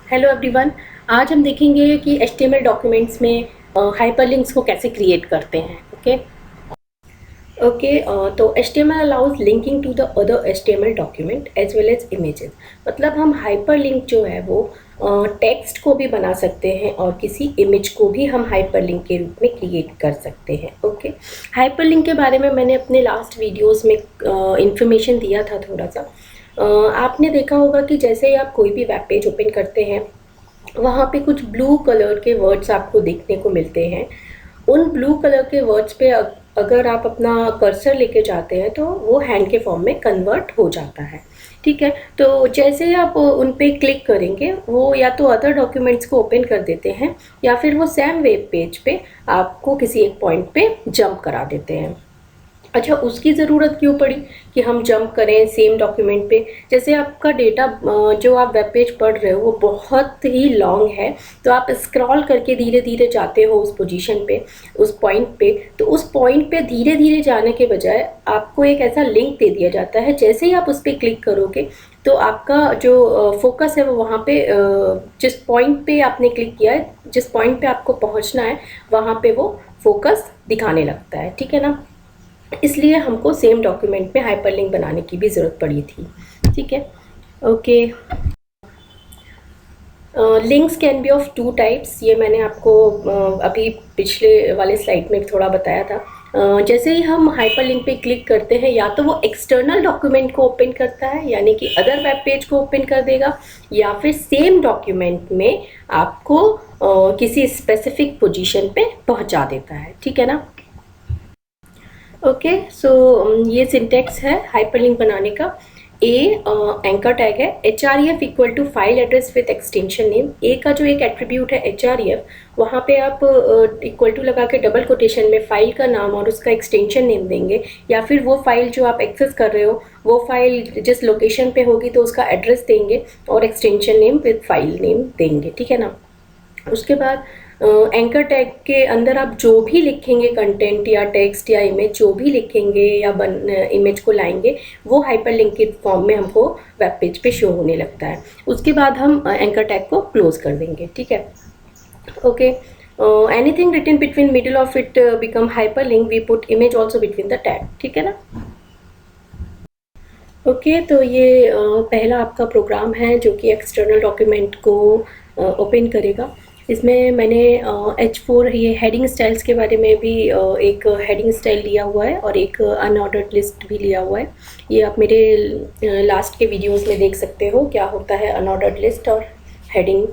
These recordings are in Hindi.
Hello everyone. आज हम देखेंगे कि HTML डॉक्यूमेंट्स में हाइपरलिंक्स को कैसे क्रिएट करते हैं। ओके तो HTML allows linking to the other HTML document as well as images. मतलब हम हाइपरलिंक जो है वो टेक्स्ट को भी बना सकते हैं और किसी इमेज को भी हम हाइपरलिंक के रूप में क्रिएट कर सकते हैं। ओके, हाइपरलिंक के बारे में मैंने अपने लास्ट वीडियोस में इंफॉर्मेशन दिया था थोड़ा सा। आपने देखा होगा कि जैसे ही आप कोई भी वेब पेज ओपन करते हैं वहाँ पे कुछ ब्लू कलर के वर्ड्स आपको देखने को मिलते हैं। उन ब्लू कलर के वर्ड्स पे अगर आप अपना कर्सर लेके जाते हैं तो वो हैंड के फॉर्म में कन्वर्ट हो जाता है। ठीक है, तो जैसे ही आप उन पे क्लिक करेंगे वो या तो अदर डॉक्यूमेंट्स को ओपन कर देते हैं या फिर वो सेम वेब पेज पे आपको किसी एक पॉइंट पे जंप करा देते हैं। अच्छा, उसकी ज़रूरत क्यों पड़ी कि हम जंप करें सेम डॉक्यूमेंट पे? जैसे आपका डेटा जो आप वेब पेज पढ़ रहे हो वो बहुत ही लॉन्ग है, तो आप स्क्रॉल करके धीरे धीरे जाते हो उस पोजीशन पे, उस पॉइंट पे। तो उस पॉइंट पे धीरे धीरे जाने के बजाय आपको एक ऐसा लिंक दे दिया जाता है, जैसे ही आप उस पर क्लिक करोगे तो आपका जो फोकस है वो वहाँ पे जिस पॉइंट पे आपने क्लिक किया है, जिस पॉइंट पे आपको पहुँचना है वहाँ पे वो फोकस दिखाने लगता है। ठीक है ना, इसलिए हमको सेम डॉक्यूमेंट में हाइपरलिंक बनाने की भी ज़रूरत पड़ी थी। ठीक है, okay. Links can be of two types, ये मैंने आपको अभी पिछले वाले स्लाइड में थोड़ा बताया था। जैसे ही हम हाइपरलिंक पे क्लिक करते हैं या तो वो एक्सटर्नल डॉक्यूमेंट को ओपन करता है, यानी कि अदर वेब पेज को ओपन कर देगा, या फिर सेम डॉक्यूमेंट में आपको किसी स्पेसिफिक पोजीशन पे पहुंचा देता है। ठीक है ना। ओके, सो ये सिंटेक्स है हाइपरलिंक बनाने का। ए एंकर टैग है, href equal to file address with extension name. A का जो एक एट्रीब्यूट है href, वहाँ पे आप इक्वल टू लगा के डबल कोटेशन में फाइल का नाम और उसका एक्सटेंशन नेम देंगे, या फिर वो फाइल जो आप एक्सेस कर रहे हो वो फाइल जिस लोकेशन पे होगी तो उसका एड्रेस देंगे और extension name with file name देंगे। ठीक है ना। उसके बाद एंकर टैग के अंदर आप जो भी लिखेंगे, कंटेंट या टेक्स्ट या इमेज जो भी लिखेंगे या इमेज को लाएंगे, वो हाइपरलिंक के फॉर्म में हमको वेब पेज पे शो होने लगता है। उसके बाद हम एंकर टैग को क्लोज कर देंगे। ठीक है, okay. Anything written between middle of it become hyperlink, we put image also between the tag. ठीक है ना। ओके, तो ये पहला आपका प्रोग्राम है जो कि एक्सटर्नल डॉक्यूमेंट को ओपन करेगा। इसमें मैंने H4 ये हेडिंग स्टाइल्स के बारे में भी एक हेडिंग स्टाइल लिया हुआ है और एक अनऑर्डर्ड लिस्ट भी लिया हुआ है। ये आप मेरे लास्ट के वीडियोस में देख सकते हो क्या होता है अनऑर्डर्ड लिस्ट और हेडिंग।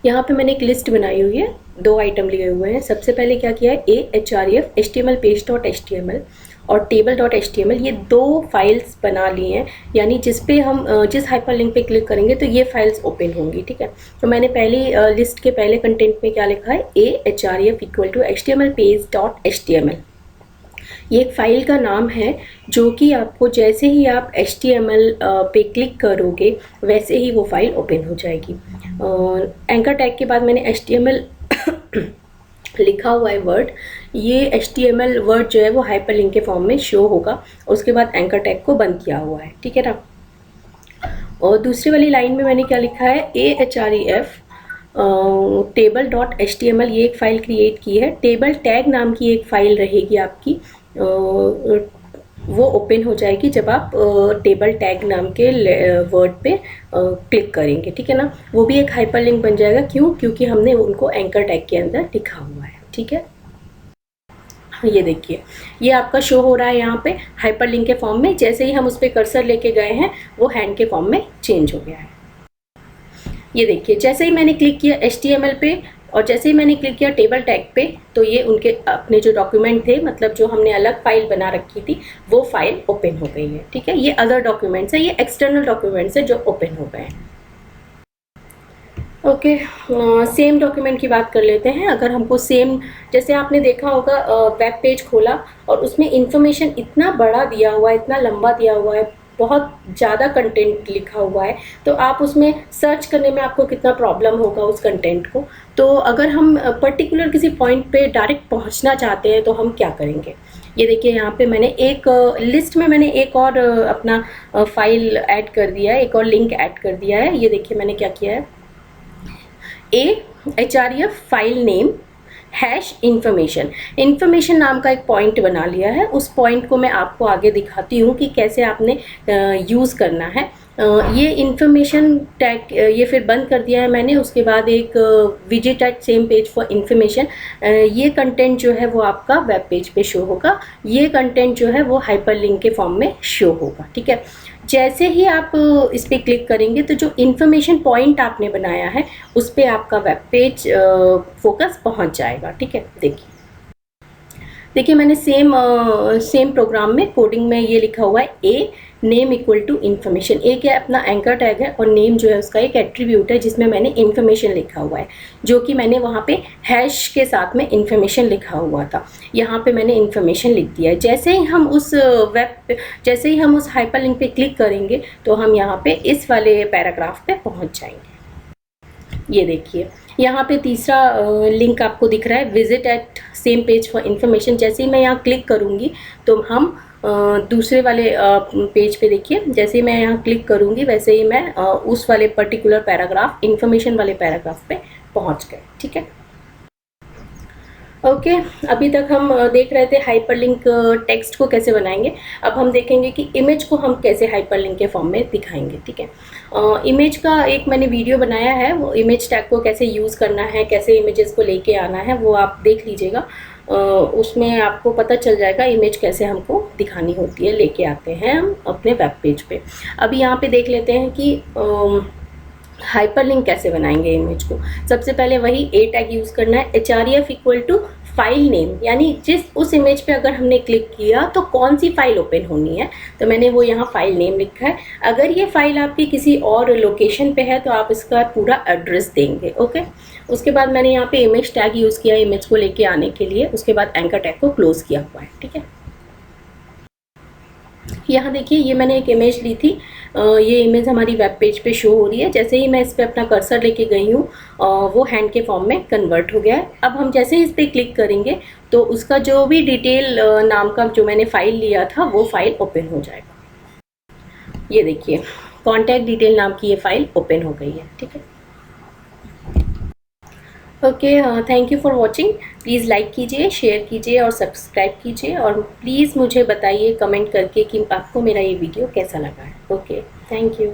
यहाँ पे मैंने एक लिस्ट बनाई हुई है, 2 आइटम लिए हुए हैं। सबसे पहले क्या किया है, href html page.html और table.html, ये 2 फाइल्स बना ली हैं, यानी जिस पे हम जिस हाइपरलिंक पे क्लिक करेंगे तो ये फाइल्स ओपन होंगी। ठीक है, तो मैंने पहली लिस्ट के पहले कंटेंट में क्या लिखा है, href equal to html page.html। ये एक फाइल का नाम है जो कि आपको जैसे ही आप HTML पे क्लिक करोगे वैसे ही वो फाइल ओपन हो जाएगी। एंकर टैग के बाद मैंने HTML लिखा हुआ है वर्ड, ये HTML वर्ड जो है वो हाइपरलिंक के फॉर्म में शो होगा। उसके बाद एंकर टैग को बंद किया हुआ है। ठीक है ना। और दूसरी वाली लाइन में मैंने क्या लिखा है, href table.html, ये एक फ़ाइल क्रिएट की है। टेबल टैग नाम की एक फ़ाइल रहेगी आपकी, वो ओपन हो जाएगी जब आप टेबल टैग नाम के वर्ड पे क्लिक करेंगे। ठीक है ना, वो भी एक हाइपरलिंक बन जाएगा। क्यों? क्योंकि हमने उनको एंकर टैग के अंदर लिखा हुआ है। ठीक है, ये देखिए ये आपका शो हो रहा है यहाँ पे हाइपरलिंक के फॉर्म में। जैसे ही हम उस पर कर्सर लेके गए हैं वो हैंड के फॉर्म में चेंज हो गया है। ये देखिए जैसे ही मैंने क्लिक किया HTML पे और जैसे ही मैंने क्लिक किया टेबल टैग पे, तो ये उनके अपने जो डॉक्यूमेंट थे, मतलब जो हमने अलग फाइल बना रखी थी, वो फाइल ओपन हो गई है। ठीक है, ये अदर डॉक्यूमेंट्स है, ये एक्सटर्नल डॉक्यूमेंट्स है जो ओपन हो गए हैं। ओके, सेम डॉक्यूमेंट की बात कर लेते हैं। अगर हमको सेम, जैसे आपने देखा होगा वेब पेज खोला और उसमें इंफॉर्मेशन इतना बड़ा दिया हुआ है, इतना लंबा दिया हुआ है, बहुत ज़्यादा कंटेंट लिखा हुआ है, तो आप उसमें सर्च करने में आपको कितना प्रॉब्लम होगा उस कंटेंट को। तो अगर हम पर्टिकुलर किसी पॉइंट पे डायरेक्ट पहुंचना चाहते हैं तो हम क्या करेंगे। ये देखिए यहाँ पे मैंने एक लिस्ट में मैंने एक और अपना फाइल ऐड कर दिया है, एक और लिंक ऐड कर दिया है। ये देखिए मैंने क्या किया है, href file name hash information नाम का एक पॉइंट बना लिया है। उस पॉइंट को मैं आपको आगे दिखाती हूँ कि कैसे आपने यूज़ करना है। ये इन्फॉर्मेशन टैग ये फिर बंद कर दिया है मैंने। उसके बाद एक visit at same page for information, ये कंटेंट जो है वो आपका वेब पेज पे शो होगा, ये कंटेंट जो है वो हाइपरलिंक के फॉर्म में शो होगा। ठीक है, जैसे ही आप इस पर क्लिक करेंगे तो जो इन्फॉर्मेशन पॉइंट आपने बनाया है उस पर आपका वेब पेज फोकस पहुंच जाएगा। ठीक है, देखिए मैंने सेम प्रोग्राम में कोडिंग में ये लिखा हुआ है a name equal to information. ए क्या अपना एंकर टैग है और नेम जो है उसका एक एट्रीब्यूट है जिसमें मैंने इन्फॉर्मेशन लिखा हुआ है, जो कि मैंने वहाँ पे हैश के साथ में इन्फॉर्मेशन लिखा हुआ था। यहाँ पे मैंने इन्फॉर्मेशन लिख दिया है। जैसे ही हम उस हाइपरलिंक पे क्लिक करेंगे तो हम यहाँ पे इस वाले पैराग्राफ पे पहुँच जाएंगे। ये देखिए यहाँ पे तीसरा लिंक आपको दिख रहा है, visit at same page for information. जैसे ही मैं यहाँ क्लिक करूँगी तो हम दूसरे वाले पेज पे देखिए, जैसे ही मैं यहाँ क्लिक करूँगी वैसे ही मैं उस वाले पर्टिकुलर पैराग्राफ इन्फॉर्मेशन वाले पैराग्राफ पे पहुँच गए। ठीक है, ओके अभी तक हम देख रहे थे हाइपरलिंक टेक्स्ट को कैसे बनाएंगे। अब हम देखेंगे कि इमेज को हम कैसे हाइपरलिंक के फॉर्म में दिखाएंगे। ठीक है, इमेज का एक मैंने वीडियो बनाया है, वो इमेज टैग को कैसे यूज़ करना है, कैसे इमेजेस को लेके आना है, वो आप देख लीजिएगा। उसमें आपको पता चल जाएगा इमेज कैसे हमको दिखानी होती है, लेके आते हैं हम अपने वेब पेज पे। अभी यहाँ पे देख लेते हैं कि हाइपरलिंक कैसे बनाएंगे इमेज को। सबसे पहले वही ए टैग यूज़ करना है, href equal to file name, यानी उस इमेज पे अगर हमने क्लिक किया तो कौन सी फाइल ओपन होनी है, तो मैंने वो यहाँ फाइल नेम लिखा है। अगर ये फाइल आपकी किसी और लोकेशन पे है तो आप इसका पूरा एड्रेस देंगे। ओके, उसके बाद मैंने यहाँ पे इमेज टैग यूज़ किया इमेज को लेके आने के लिए, उसके बाद एंकर टैग को क्लोज किया हुआ है। ठीक है, यहाँ देखिए ये मैंने एक इमेज ली थी, ये इमेज हमारी वेब पेज पे शो हो रही है। जैसे ही मैं इस पर अपना कर्सर लेके गई हूँ वो हैंड के फॉर्म में कन्वर्ट हो गया है। अब हम जैसे ही इस पर क्लिक करेंगे तो उसका जो भी डिटेल नाम का जो मैंने फाइल लिया था वो फाइल ओपन हो जाएगा। ये देखिए कॉन्टैक्ट डिटेल नाम की ये फाइल ओपन हो गई है। ठीक है, okay thank you for watching. Please like कीजिए, शेयर कीजिए और सब्सक्राइब कीजिए, और प्लीज़ मुझे बताइए कमेंट करके कि आपको मेरा ये वीडियो कैसा लगा है। Okay, thank you.